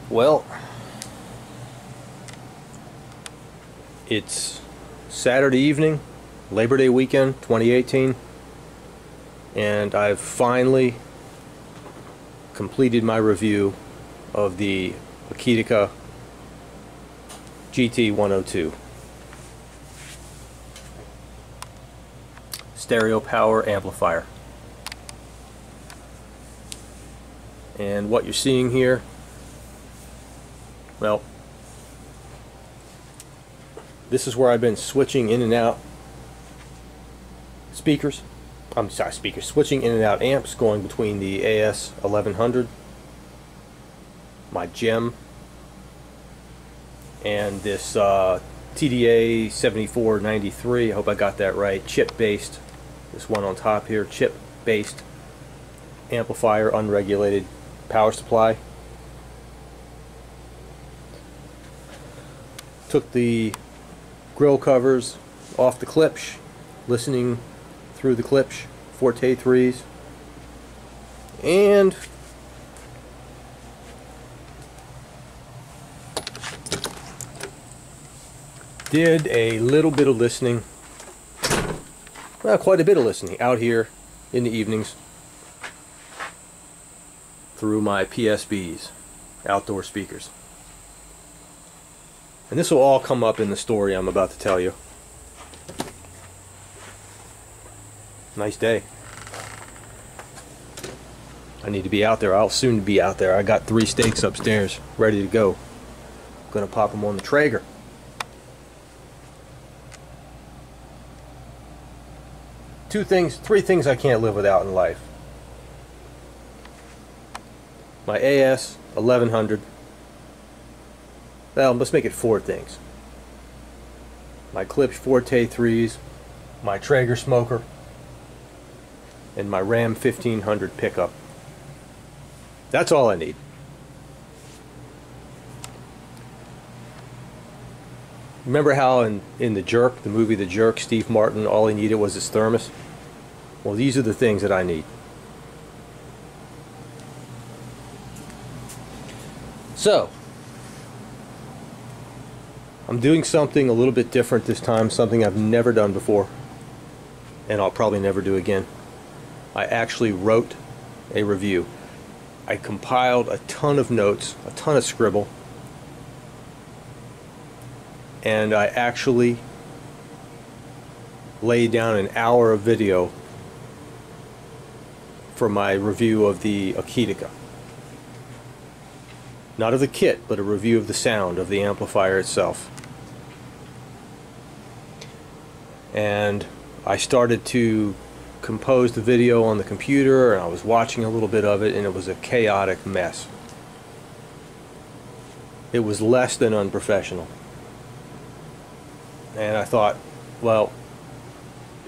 Well, it's Saturday evening, Labor Day weekend 2018, and I've finally completed my review of the Akitika GT-102 stereo power amplifier. And what you're seeing here, well, this is where I've been switching in and out speakers. Switching in and out amps, going between the AS 1100, my GEM, and this TDA 7493. I hope I got that right. Chip-based. This one on top here, chip-based amplifier, unregulated power supply. Took the grill covers off the klipsch, listening through the klipsch, Forte 3s, and did a little bit of listening, well, quite a bit of listening out here in the evenings through my PSBs, outdoor speakers. And this will all come up in the story I'm about to tell you. Nice day. I need to be out there. I'll soon be out there. I got 3 steaks upstairs ready to go. I'm gonna pop them on the Traeger. Three things I can't live without in life. My AS 1100. Well, let's make it 4 things. My klipsch Forte 3s, my Traeger smoker, and my Ram 1500 pickup. That's all I need. Remember how in The Jerk, the movie The Jerk, Steve Martin, all he needed was his thermos? Well, these are the things that I need. So, I'm doing something a little bit different this time, something I've never done before, and I'll probably never do again. I actually wrote a review. I compiled a ton of notes, a ton of scribble, and I actually laid down an hour of video for my review of the Akitika. Not of the kit, but a review of the sound of the amplifier itself. And I started to compose the video on the computer, and I was watching a little bit of it, and it was a chaotic mess. It was less than unprofessional. And I thought, well,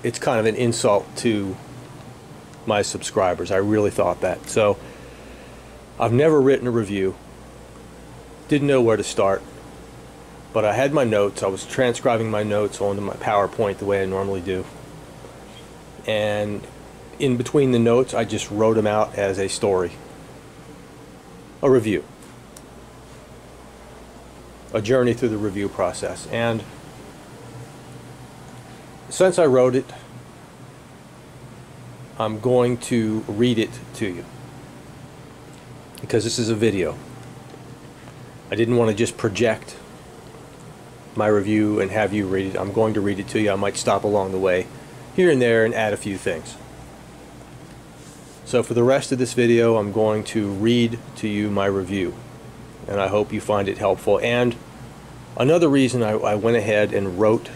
it's kind of an insult to my subscribers. I really thought that. So I've never written a review. Didn't know where to start, but I had my notes. I was transcribing my notes onto my PowerPoint the way I normally do, and in between the notes I just wrote them out as a story, a review, a journey through the review process. And since I wrote it, I'm going to read it to you, because this is a video. I didn't want to just project my review and have you read it. I'm going to read it to you. I might stop along the way here and there and add a few things. So for the rest of this video, I'm going to read to you my review, and I hope you find it helpful. And another reason I went ahead and wrote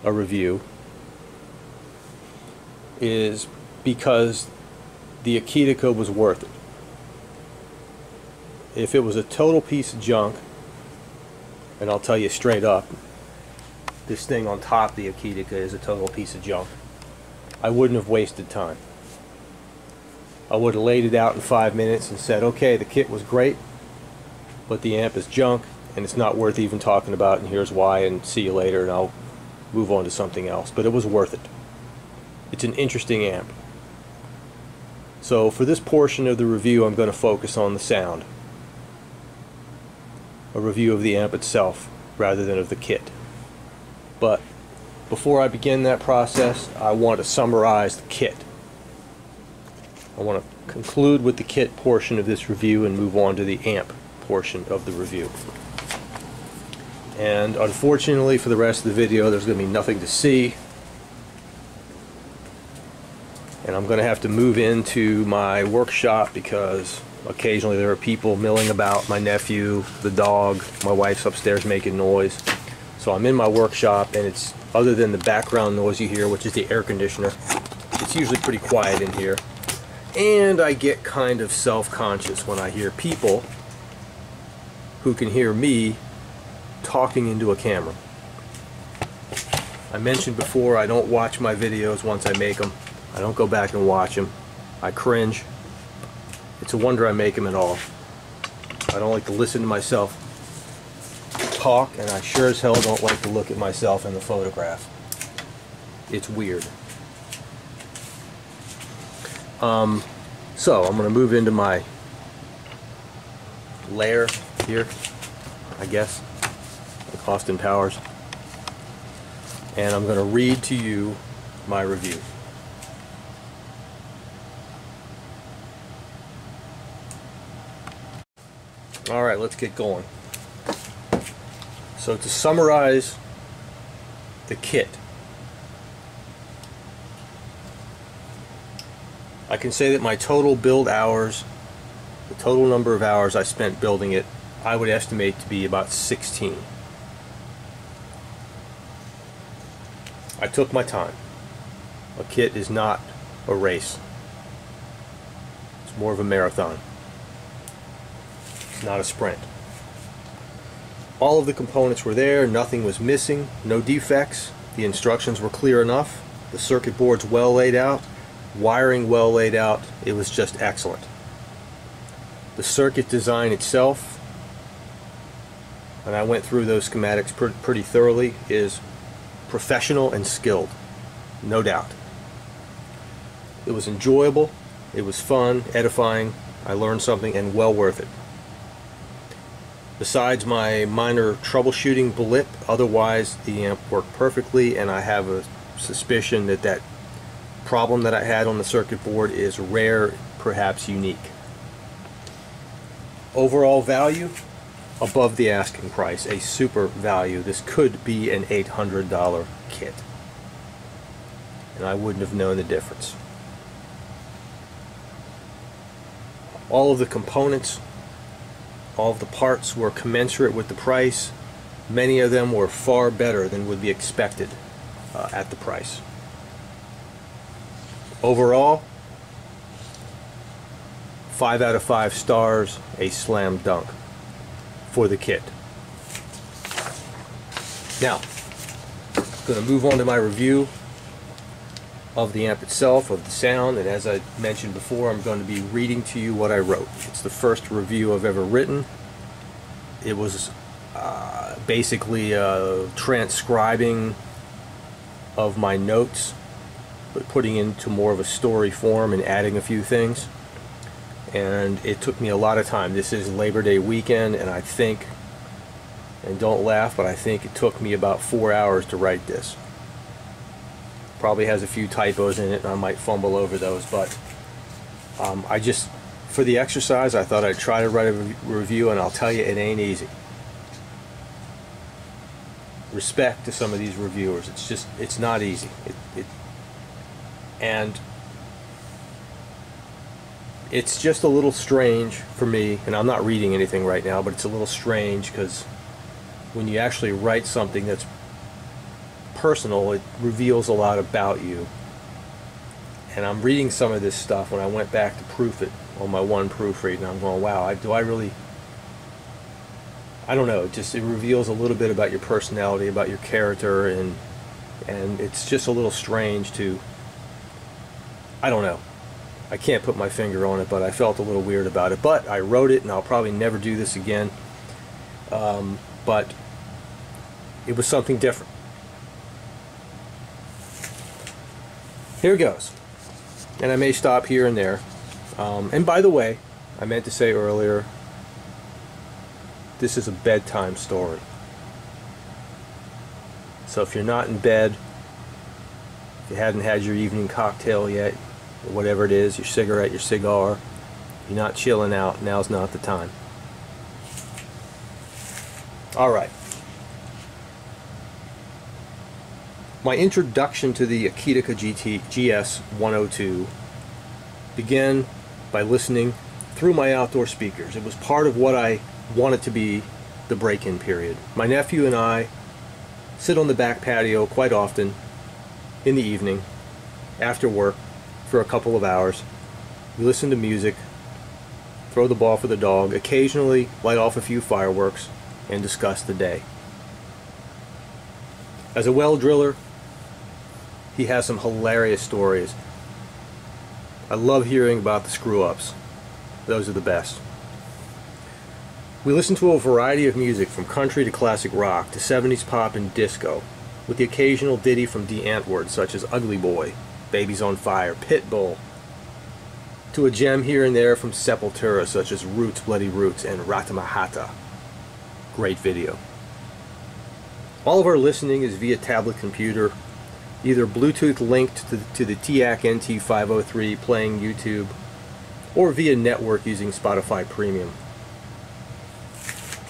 a review is because the Akitika was worth it. If it was a total piece of junk, and I'll tell you straight up, this thing on top of the Akitika is a total piece of junk, I wouldn't have wasted time. I would have laid it out in 5 minutes and said, okay, the kit was great, but the amp is junk, and it's not worth even talking about, and here's why, and see you later, and I'll move on to something else. But it was worth it. It's an interesting amp. So for this portion of the review, I'm going to focus on the sound. a review of the amp itself rather than of the kit. But before I begin that process, I want to summarize the kit. I want to conclude with the kit portion of this review and move on to the amp portion of the review. And unfortunately for the rest of the video, there's going to be nothing to see. And I'm going to have to move into my workshop because occasionally there are people milling about, my nephew, the dog, my wife's upstairs making noise. So I'm in my workshop, and it's, other than the background noise you hear, which is the air conditioner, it's usually pretty quiet in here. And I get kind of self-conscious when I hear people who can hear me talking into a camera. I mentioned before, I don't watch my videos once I make them. I don't go back and watch them. I cringe. It's a wonder I make them at all. I don't like to listen to myself talk, and I sure as hell don't like to look at myself in the photograph. It's weird. So I'm going to move into my lair here, I guess, like Austin Powers, and I'm going to read to you my review. Alright, let's get going. So to summarize the kit, I can say that my total build hours, the total number of hours I spent building it, I would estimate to be about 16. I took my time. A kit is not a race. It's more of a marathon. Not a sprint. All of the components were there, nothing was missing, no defects, the instructions were clear enough, the circuit board's well laid out, wiring well laid out, it was just excellent. The circuit design itself, and I went through those schematics pretty thoroughly, is professional and skilled, no doubt. It was enjoyable, it was fun, edifying, I learned something, and well worth it. Besides my minor troubleshooting blip, otherwise the amp worked perfectly, and I have a suspicion that that problem that I had on the circuit board is rare, perhaps unique. Overall value, above the asking price, a super value. This could be an $800 kit, and I wouldn't have known the difference. All of the components, all of the parts were commensurate with the price. Many of them were far better than would be expected at the price. Overall, 5 out of 5 stars, a slam dunk for the kit. Now, I'm going to move on to my review of the amp itself, of the sound, and as I mentioned before, I'm going to be reading to you what I wrote. It's the first review I've ever written. It was basically transcribing of my notes, but putting into more of a story form and adding a few things. And it took me a lot of time. This is Labor Day weekend, and I think, and don't laugh, but I think it took me about 4 hours to write this. Probably has a few typos in it, and I might fumble over those, but I just, for the exercise, I thought I'd try to write a review, and I'll tell you, it ain't easy. Respect to some of these reviewers. It's just, it's not easy. And it's just a little strange for me, and I'm not reading anything right now, but it's a little strange because when you actually write something that's personal, it reveals a lot about you. And I'm reading some of this stuff when I went back to proof it on my one proofread, and I'm going, wow, I don't know, it reveals a little bit about your personality, about your character, and it's just a little strange to, I don't know, I can't put my finger on it, but I felt a little weird about it. But I wrote it, and I'll probably never do this again, but it was something different. Here goes. And I may stop here and there. And by the way, I meant to say earlier, this is a bedtime story. So if you're not in bed, if you hadn't had your evening cocktail yet, or whatever it is, your cigarette, your cigar, you're not chilling out, now's not the time. Alright. My introduction to the Akitika GT-102 began by listening through my outdoor speakers. It was part of what I wanted to be the break-in period. My nephew and I sit on the back patio quite often in the evening after work for a couple of hours. We listen to music, throw the ball for the dog, occasionally light off a few fireworks, and discuss the day. As a well driller, he has some hilarious stories. I love hearing about the screw-ups. Those are the best. We listen to a variety of music from country to classic rock to 70s pop and disco, with the occasional ditty from Dee Antwoord such as Ugly Boy, Baby's on Fire, Pitbull, to a gem here and there from Sepultura such as Roots, Bloody Roots, and Ratamahata. Great video. All of our listening is via tablet computer, either Bluetooth linked to the TIAC NT503 playing YouTube, or via network using Spotify Premium.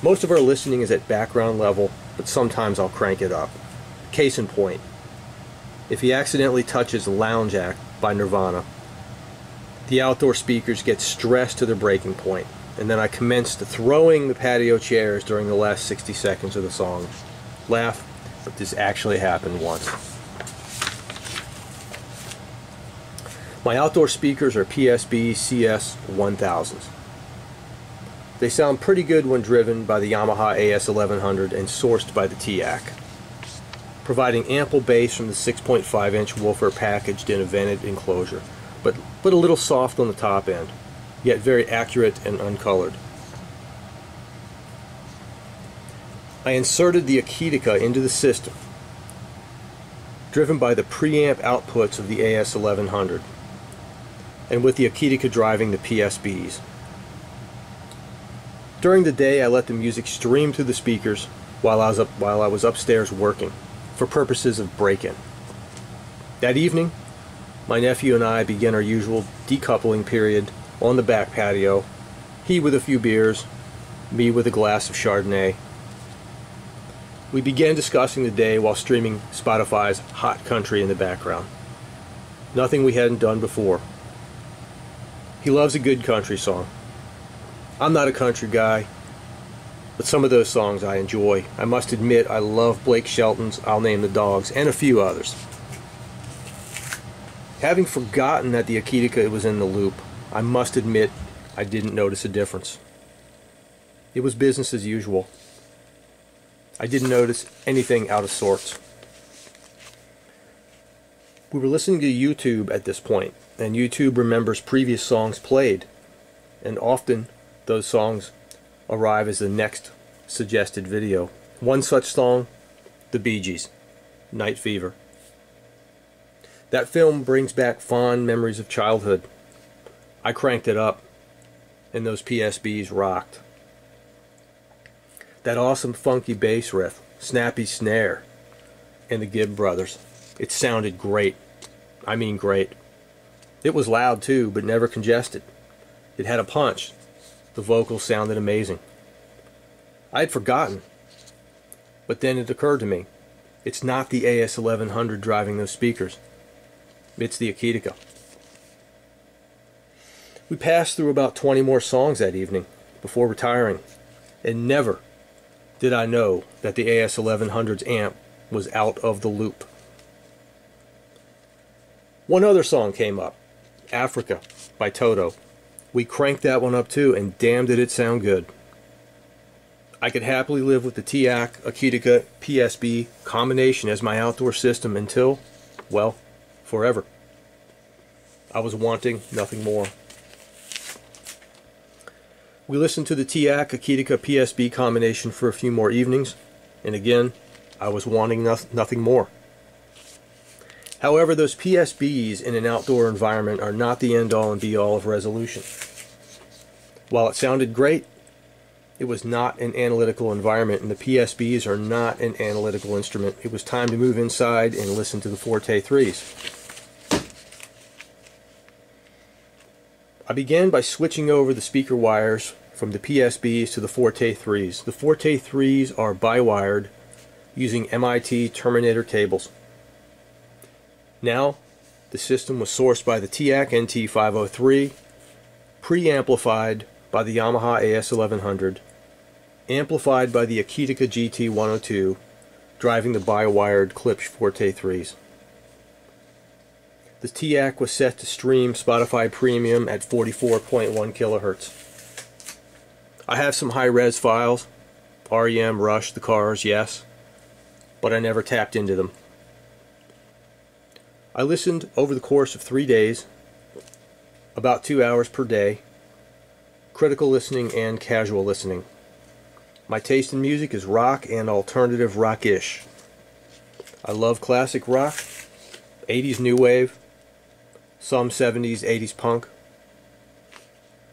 Most of our listening is at background level, but sometimes I'll crank it up. Case in point, if he accidentally touches Lounge Act by Nirvana, the outdoor speakers get stressed to their breaking point, and then I commence to throwing the patio chairs during the last 60 seconds of the song. Laugh, but this actually happened once. My outdoor speakers are PSB CS1000s. They sound pretty good when driven by the Yamaha AS1100 and sourced by the TIAC, providing ample bass from the 6.5-inch woofer packaged in a vented enclosure, but a little soft on the top end, yet very accurate and uncolored. I inserted the Akitika into the system, driven by the preamp outputs of the AS1100, and with the Akitika driving the PSBs. During the day, I let the music stream through the speakers while I was upstairs working, for purposes of break-in. That evening, my nephew and I began our usual decoupling period on the back patio, he with a few beers, me with a glass of Chardonnay. We began discussing the day while streaming Spotify's Hot Country in the background. Nothing we hadn't done before. He loves a good country song. I'm not a country guy, but some of those songs I enjoy. I must admit I love Blake Shelton's I'll Name the Dogs and a few others. Having forgotten that the Akitika was in the loop, I must admit I didn't notice a difference. It was business as usual. I didn't notice anything out of sorts. We were listening to YouTube at this point, and YouTube remembers previous songs played, and often those songs arrive as the next suggested video. One such song, The Bee Gees, Night Fever. That film brings back fond memories of childhood. I cranked it up, and those PSBs rocked. That awesome funky bass riff, snappy snare, and the Gibb brothers. It sounded great. I mean great. It was loud too, but never congested. It had a punch. The vocals sounded amazing. I had forgotten, but then it occurred to me. It's not the AS1100 driving those speakers. It's the Akitika. We passed through about 20 more songs that evening before retiring, and never did I know that the AS1100's amp was out of the loop. One other song came up, Africa by Toto. We cranked that one up too, and damn did it sound good. I could happily live with the TIAC Akitika PSB combination as my outdoor system until, well, forever. I was wanting nothing more. We listened to the TIAC Akitika PSB combination for a few more evenings, and again, I was wanting nothing more. However, those PSBs in an outdoor environment are not the end-all and be-all of resolution. While it sounded great, It was not an analytical environment, and the PSBs are not an analytical instrument. It was time to move inside and listen to the Forte 3s. I began by switching over the speaker wires from the PSBs to the Forte 3s. The Forte 3s are bi-wired using MIT Terminator cables. Now, the system was sourced by the TIAC NT503, pre-amplified by the Yamaha AS1100, amplified by the Akitika GT-102, driving the bi-wired Klipsch Forte 3s. The TIAC was set to stream Spotify Premium at 44.1 kilohertz. I have some high-res files, REM, Rush, the Cars, yes, but I never tapped into them. I listened over the course of 3 days, about 2 hours per day, critical listening and casual listening. My taste in music is rock and alternative rock-ish. I love classic rock, 80s new wave, some 70s, 80s punk.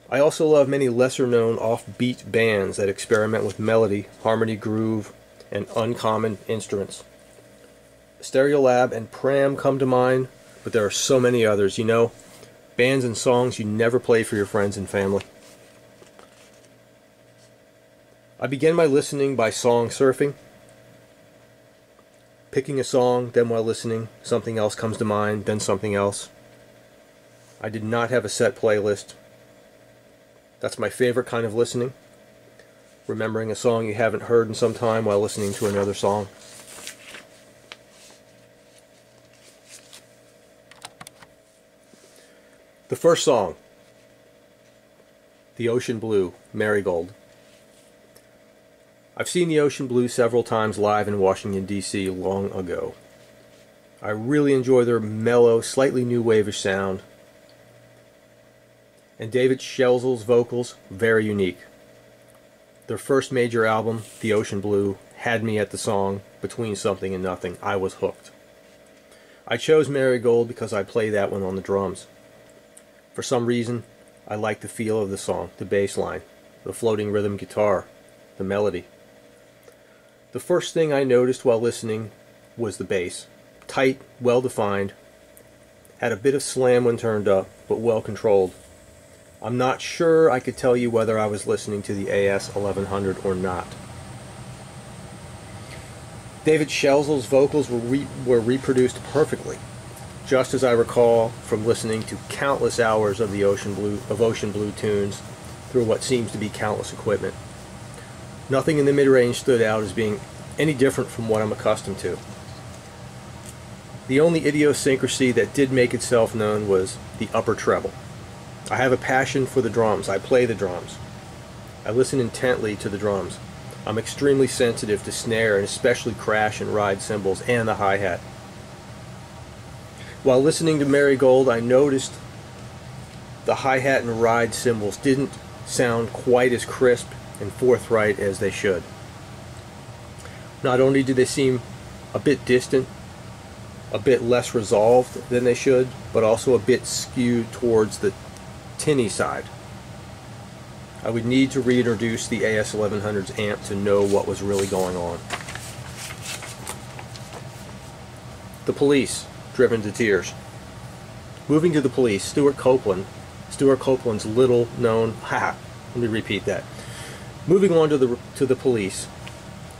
I also love many lesser-known offbeat bands that experiment with melody, harmony, groove, and uncommon instruments. Stereolab and Pram come to mind, but there are so many others, you know, bands and songs you never play for your friends and family. I began my listening by song surfing, picking a song, then while listening, something else comes to mind, then something else. I did not have a set playlist. That's my favorite kind of listening, remembering a song you haven't heard in some time while listening to another song. The first song, The Ocean Blue, Marigold. I've seen The Ocean Blue several times live in Washington, D.C. long ago. I really enjoy their mellow, slightly new wave-ish sound. And David Shelzel's vocals, very unique. Their first major album, The Ocean Blue, had me at the song Between Something and Nothing. I was hooked. I chose Marigold because I play that one on the drums. For some reason, I like the feel of the song, the bass line, the floating rhythm guitar, the melody. The first thing I noticed while listening was the bass. Tight, well-defined, had a bit of slam when turned up, but well-controlled. I'm not sure I could tell you whether I was listening to the AS1100 or not. David Shelzel's vocals were reproduced perfectly, just as I recall from listening to countless hours of Ocean Blue tunes through what seems to be countless equipment. Nothing in the mid-range stood out as being any different from what I'm accustomed to. The only idiosyncrasy that did make itself known was the upper treble. I have a passion for the drums. I play the drums. I listen intently to the drums. I'm extremely sensitive to snare and especially crash and ride cymbals and the hi-hat. While listening to Marigold, I noticed the hi-hat and ride cymbals didn't sound quite as crisp and forthright as they should. Not only do they seem a bit distant, a bit less resolved than they should, but also a bit skewed towards the tinny side. I would need to reintroduce the AS1100's amp to know what was really going on. The Police, Driven to Tears. Moving to The Police, Stuart Copeland's little known, let me repeat that. Moving on to the Police,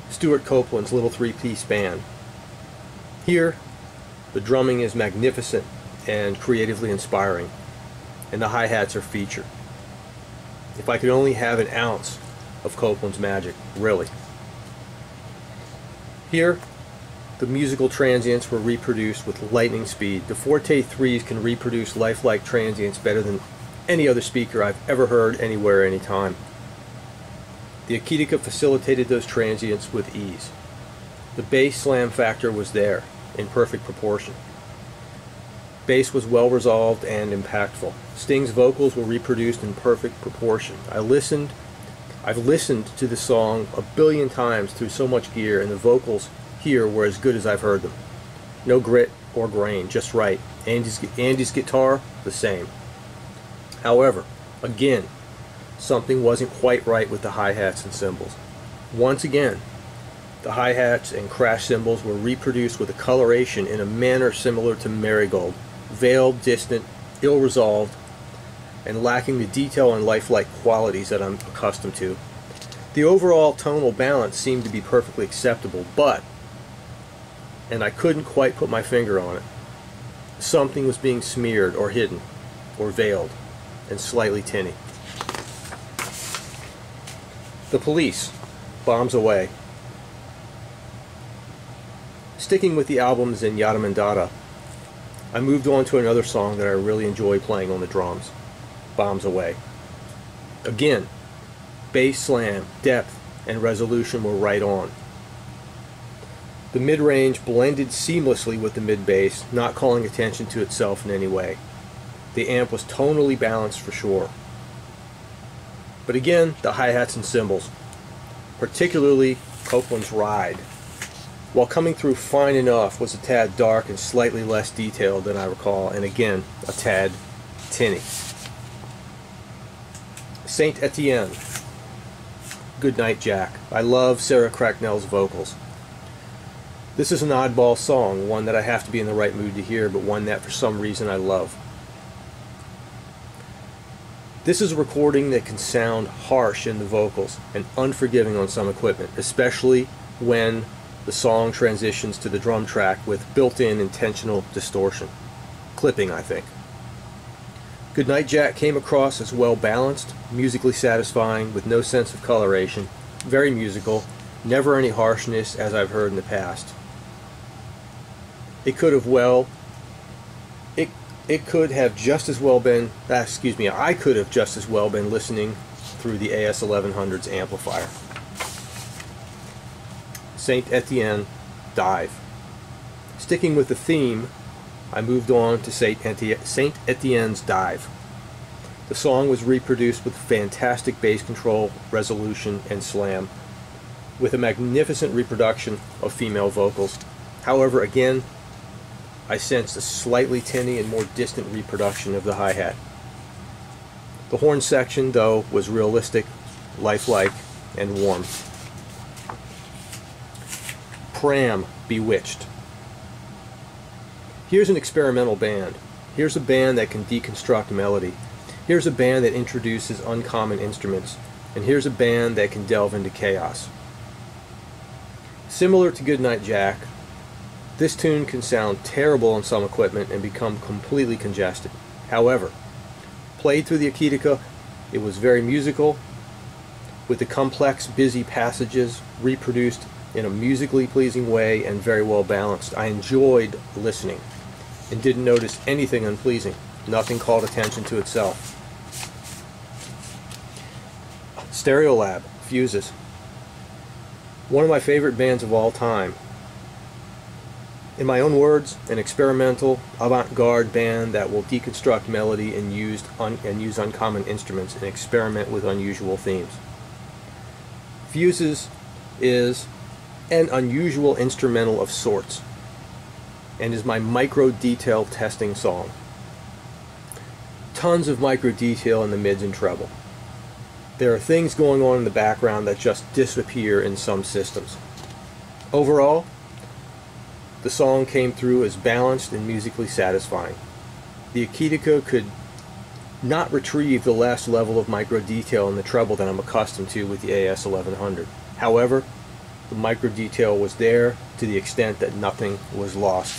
Stuart Copeland's little three-piece band. Here, the drumming is magnificent and creatively inspiring, and the hi-hats are featured. If I could only have an ounce of Copeland's magic, really. Here, the musical transients were reproduced with lightning speed. The Forte 3s can reproduce lifelike transients better than any other speaker I've ever heard anywhere, anytime. The Akitika facilitated those transients with ease. The bass slam factor was there, in perfect proportion. Bass was well resolved and impactful. Sting's vocals were reproduced in perfect proportion. I've listened to the song a billion times through so much gear, and the vocals here were as good as I've heard them. No grit or grain, just right. Andy's guitar, the same. However, again, something wasn't quite right with the hi-hats and cymbals. Once again, the hi-hats and crash cymbals were reproduced with a coloration in a manner similar to Marigold, veiled, distant, ill-resolved, and lacking the detail and lifelike qualities that I'm accustomed to. The overall tonal balance seemed to be perfectly acceptable, but, and I couldn't quite put my finger on it, something was being smeared or hidden or veiled and slightly tinny. The Police, Bombs Away. Sticking with the albums in Yada Mandata, I moved on to another song that I really enjoy playing on the drums, Bombs Away. Again, bass slam, depth, and resolution were right on. The mid-range blended seamlessly with the mid-bass, not calling attention to itself in any way. The amp was tonally balanced for sure. But again, the hi-hats and cymbals, particularly Copeland's Ride, while coming through fine enough, was a tad dark and slightly less detailed than I recall, and again, a tad tinny. Saint Etienne, Good Night Jack. I love Sarah Cracknell's vocals. This is an oddball song, one that I have to be in the right mood to hear, but one that for some reason I love. This is a recording that can sound harsh in the vocals and unforgiving on some equipment, especially when the song transitions to the drum track with built-in intentional distortion. Clipping, I think. Good Night Jack came across as well balanced, musically satisfying, with no sense of coloration, very musical, never any harshness as I've heard in the past. It could have just as well been, I could have just as well been listening through the AS1100's amplifier. Saint Etienne, Dive. Sticking with the theme, I moved on to Saint Etienne's Dive. The song was reproduced with fantastic bass control, resolution, and slam, with a magnificent reproduction of female vocals. However, again, I sensed a slightly tinny and more distant reproduction of the hi-hat. The horn section, though, was realistic, lifelike, and warm. Pram, Bewitched. Here's an experimental band. Here's a band that can deconstruct melody. Here's a band that introduces uncommon instruments. And here's a band that can delve into chaos. Similar to Goodnight Jack, this tune can sound terrible on some equipment and become completely congested. However, played through the Akitika, it was very musical, with the complex, busy passages reproduced in a musically pleasing way and very well balanced. I enjoyed listening and didn't notice anything unpleasing. Nothing called attention to itself. Stereolab, Fuses. One of my favorite bands of all time. In my own words, an experimental, avant-garde band that will deconstruct melody and use uncommon instruments and experiment with unusual themes. Fuses is an unusual instrumental of sorts, and is my micro detail testing song. Tons of micro detail in the mids and treble. There are things going on in the background that just disappear in some systems. Overall, the song came through as balanced and musically satisfying. The Akitika could not retrieve the last level of micro detail in the treble that I'm accustomed to with the AS1100. However, the micro detail was there to the extent that nothing was lost.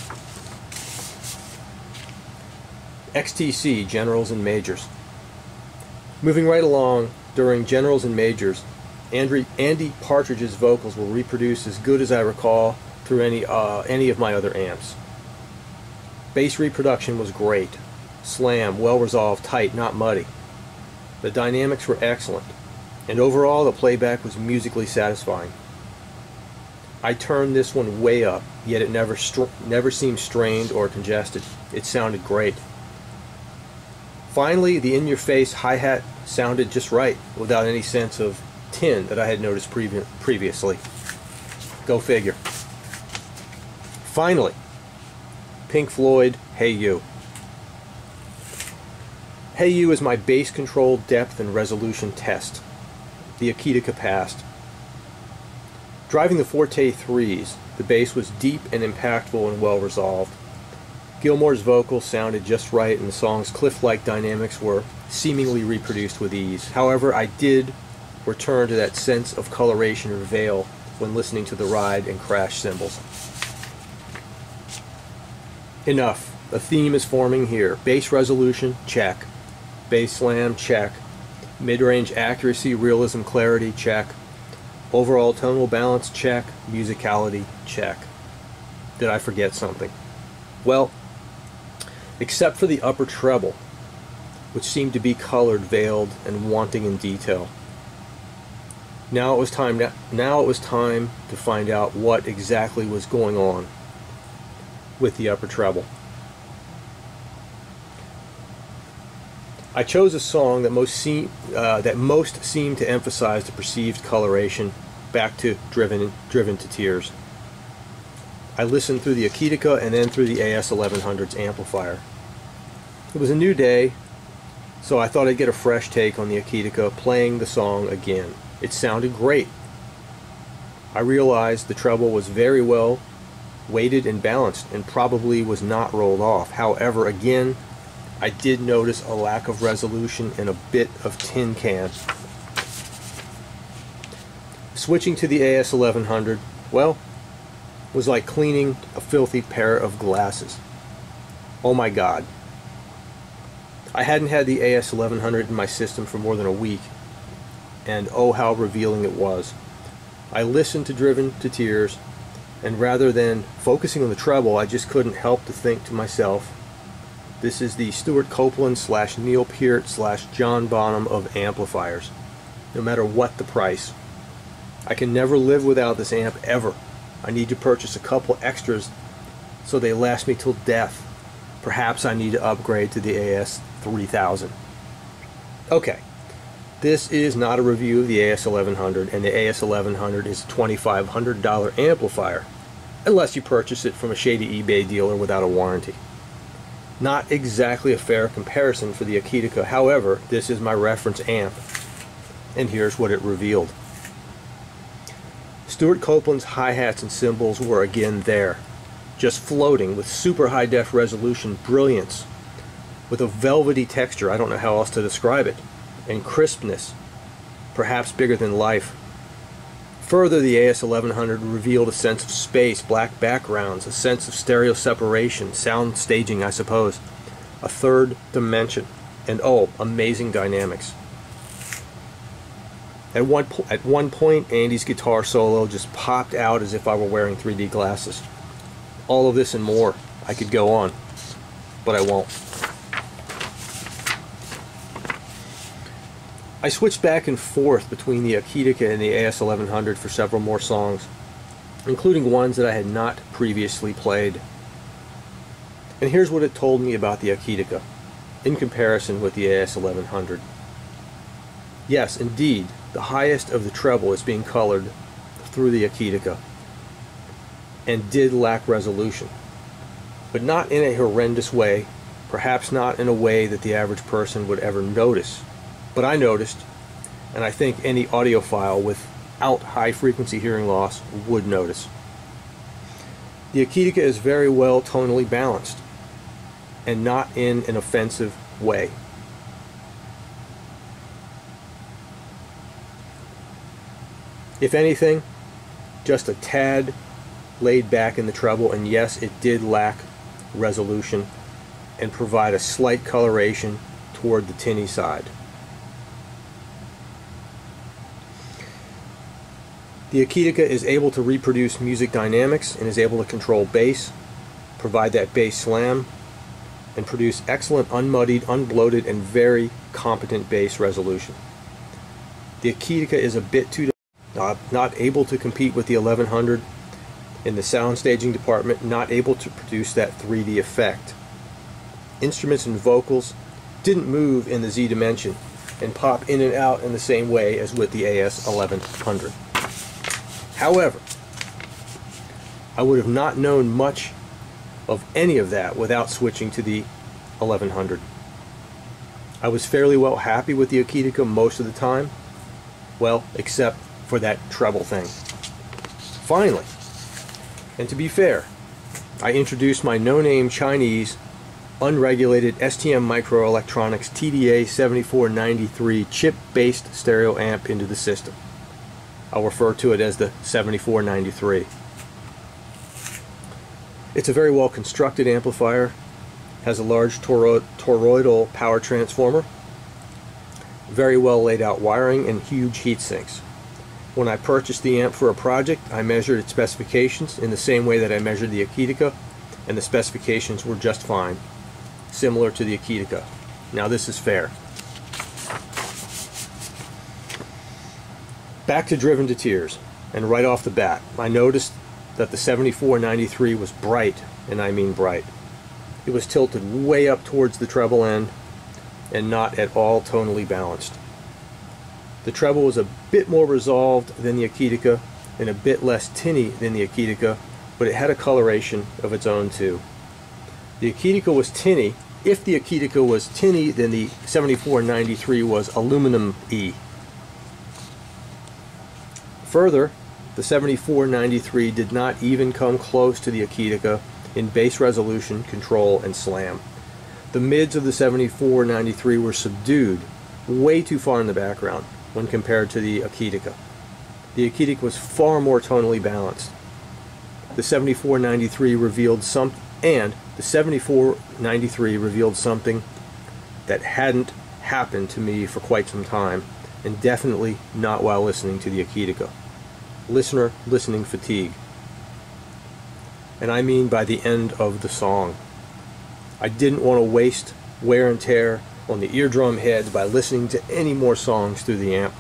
XTC, Generals and Majors. Moving right along, during Generals and Majors, Andy Partridge's vocals were reproduced as good as I recall through any of my other amps. Bass reproduction was great. Slam, well resolved, tight, not muddy. The dynamics were excellent, and overall the playback was musically satisfying. I turned this one way up, yet it never seemed strained or congested. It sounded great. Finally, the in-your-face hi-hat sounded just right, without any sense of tin that I had noticed previously. Go figure. Finally, Pink Floyd, Hey You. Hey You is my bass control depth and resolution test. The Akitika passed. Driving the Forte 3s, the bass was deep and impactful and well resolved. Gilmour's vocals sounded just right and the song's cliff-like dynamics were seemingly reproduced with ease. However, I did return to that sense of coloration or veil when listening to the ride and crash cymbals. Enough. A theme is forming here. Bass resolution, check. Bass slam, check. Mid-range accuracy, realism, clarity, check. Overall tonal balance, check. Musicality, check. Did I forget something? Well, except for the upper treble, which seemed to be colored, veiled, and wanting in detail. Now it was time to find out what exactly was going on with the upper treble. I chose a song that most seemed to emphasize the perceived coloration, back to Driven to Tears. I listened through the Akitika and then through the AS1100's amplifier. It was a new day, so I thought I'd get a fresh take on the Akitika playing the song again. It sounded great. I realized the treble was very well weighted and balanced and probably was not rolled off. However, again, I did notice a lack of resolution and a bit of tin can. Switching to the AS1100, well, was like cleaning a filthy pair of glasses. Oh my God. I hadn't had the AS1100 in my system for more than a week, and oh how revealing it was. I listened to Driven to Tears, and rather than focusing on the treble, I just couldn't help to think to myself, this is the Stuart Copeland / Neil Peart / John Bonham of amplifiers, no matter what the price. I can never live without this amp ever. I need to purchase a couple extras so they last me till death. Perhaps I need to upgrade to the AS3000. Okay, this is not a review of the AS1100, and the AS1100 is a $2,500 amplifier, unless you purchase it from a shady eBay dealer without a warranty. Not exactly a fair comparison for the Akitika, however, this is my reference amp, and here's what it revealed. Stuart Copeland's hi-hats and cymbals were again there, just floating with super high-def resolution brilliance, with a velvety texture, I don't know how else to describe it, and crispness, perhaps bigger than life. Further, the AS1100 revealed a sense of space, black backgrounds, a sense of stereo separation, sound staging, I suppose, a third dimension, and oh, amazing dynamics. At one point, Andy's guitar solo just popped out as if I were wearing 3D glasses. All of this and more. I could go on, but I won't. I switched back and forth between the Akitika and the AS1100 for several more songs, including ones that I had not previously played. And here's what it told me about the Akitika, in comparison with the AS1100. Yes, indeed, the highest of the treble is being colored through the Akitika, and did lack resolution, but not in a horrendous way, perhaps not in a way that the average person would ever notice. But I noticed, and I think any audiophile without high-frequency hearing loss would notice. The Akitika is very well tonally balanced, and not in an offensive way. If anything, just a tad laid back in the treble, and yes, it did lack resolution and provide a slight coloration toward the tinny side. The Akitika is able to reproduce music dynamics and is able to control bass, provide that bass slam, and produce excellent unmuddied, unbloated, and very competent bass resolution. The Akitika is a bit too not able to compete with the 1100 in the sound staging department, not able to produce that 3D effect. Instruments and vocals didn't move in the Z dimension and pop in and out in the same way as with the AS1100. However, I would have not known much of any of that without switching to the 1100. I was fairly well happy with the Akitika most of the time. Well, except for that treble thing. Finally, and to be fair, I introduced my no-name Chinese unregulated STM Microelectronics TDA7493 chip-based stereo amp into the system. I'll refer to it as the 7493. It's a very well constructed amplifier, has a large toroidal power transformer, very well laid out wiring, and huge heat sinks. When I purchased the amp for a project, I measured its specifications in the same way that I measured the Akitika, and the specifications were just fine, similar to the Akitika. Now this is fair. Back to Driven to Tears, and right off the bat, I noticed that the 7493 was bright, and I mean bright. It was tilted way up towards the treble end, and not at all tonally balanced. The treble was a bit more resolved than the Akitika, and a bit less tinny than the Akitika, but it had a coloration of its own too. The Akitika was tinny. If the Akitika was tinny, then the 7493 was aluminum-y. Further, the 7493 did not even come close to the Akitika in bass resolution, control, and slam. The mids of the 7493 were subdued, way too far in the background when compared to the Akitika. The Akitika was far more tonally balanced. The 7493 revealed the 7493 revealed something that hadn't happened to me for quite some time, and definitely not while listening to the Akitika. Listening fatigue. And I mean by the end of the song. I didn't want to waste wear and tear on the eardrum heads by listening to any more songs through the amp.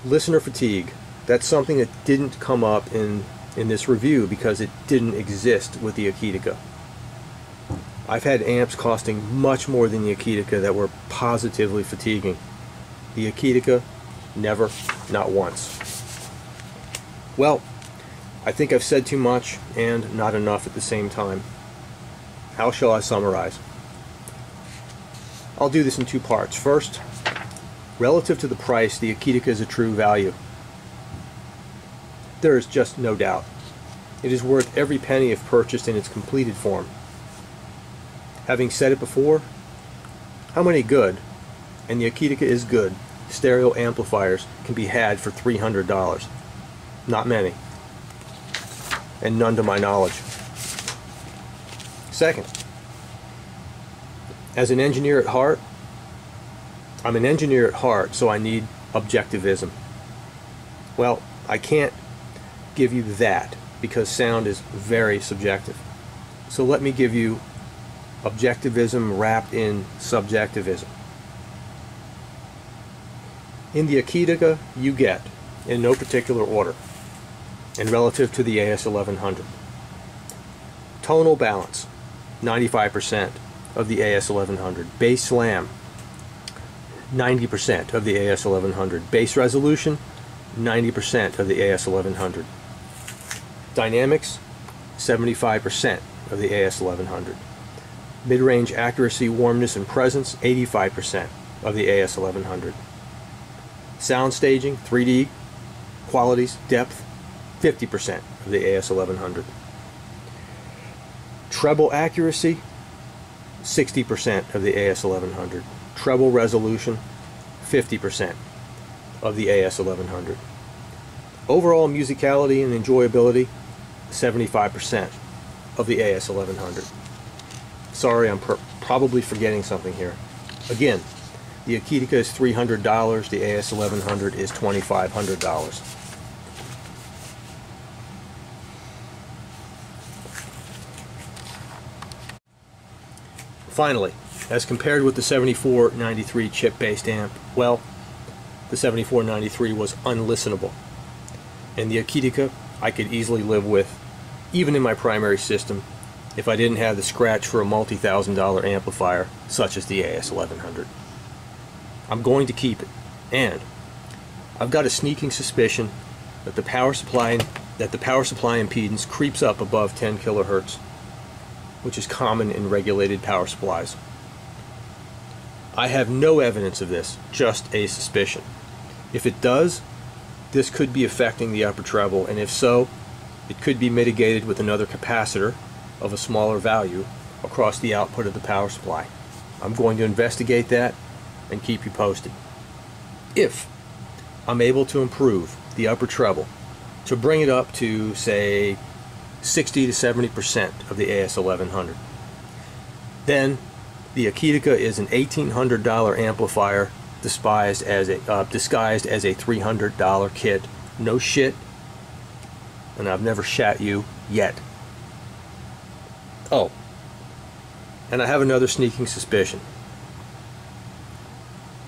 Listener fatigue. That's something that didn't come up in this review because it didn't exist with the Akitika. I've had amps costing much more than the Akitika that were positively fatiguing. The Akitika, never, not once. Well, I think I've said too much and not enough at the same time. How shall I summarize? I'll do this in two parts. First, relative to the price, the Akitika is a true value. There is just no doubt. It is worth every penny if purchased in its completed form. Having said it before, how many good, and the Akitika is good, stereo amplifiers can be had for $300? Not many. And none to my knowledge. Second, as an engineer at heart, I'm an engineer at heart, so I need objectivism. Well, I can't give you that because sound is very subjective. So let me give you objectivism wrapped in subjectivism. In the Akitika, you get, in no particular order, and relative to the AS1100, tonal balance, 95% of the AS1100. Bass slam, 90% of the AS1100. Bass resolution, 90% of the AS1100. Dynamics, 75% of the AS1100. Mid-range accuracy, warmness, and presence, 85% of the AS1100. Sound staging, 3D, qualities, depth, 50% of the AS1100. Treble accuracy, 60% of the AS1100. Treble resolution, 50% of the AS1100. Overall musicality and enjoyability, 75% of the AS1100. Sorry, I'm probably forgetting something here. Again, the Akitika is $300, the AS1100 is $2,500. Finally, as compared with the 7493 chip-based amp, well, the 7493 was unlistenable. And the Akitika I could easily live with, even in my primary system, if I didn't have the scratch for a multi-$1,000 amplifier such as the AS1100. I'm going to keep it, and I've got a sneaking suspicion that the power supply impedance creeps up above 10 kilohertz, which is common in regulated power supplies. I have no evidence of this, just a suspicion. If it does, this could be affecting the upper treble, and if so, it could be mitigated with another capacitor of a smaller value across the output of the power supply. I'm going to investigate that and keep you posted. If I'm able to improve the upper treble to bring it up to, say, 60 to 70% of the AS1100, then the Akitika is an $1,800 amplifier disguised as a $300 kit. No shit, and I've never shat you yet. Oh, and I have another sneaking suspicion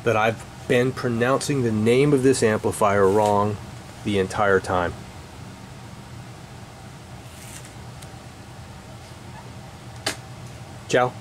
that I've been pronouncing the name of this amplifier wrong the entire time. Ciao.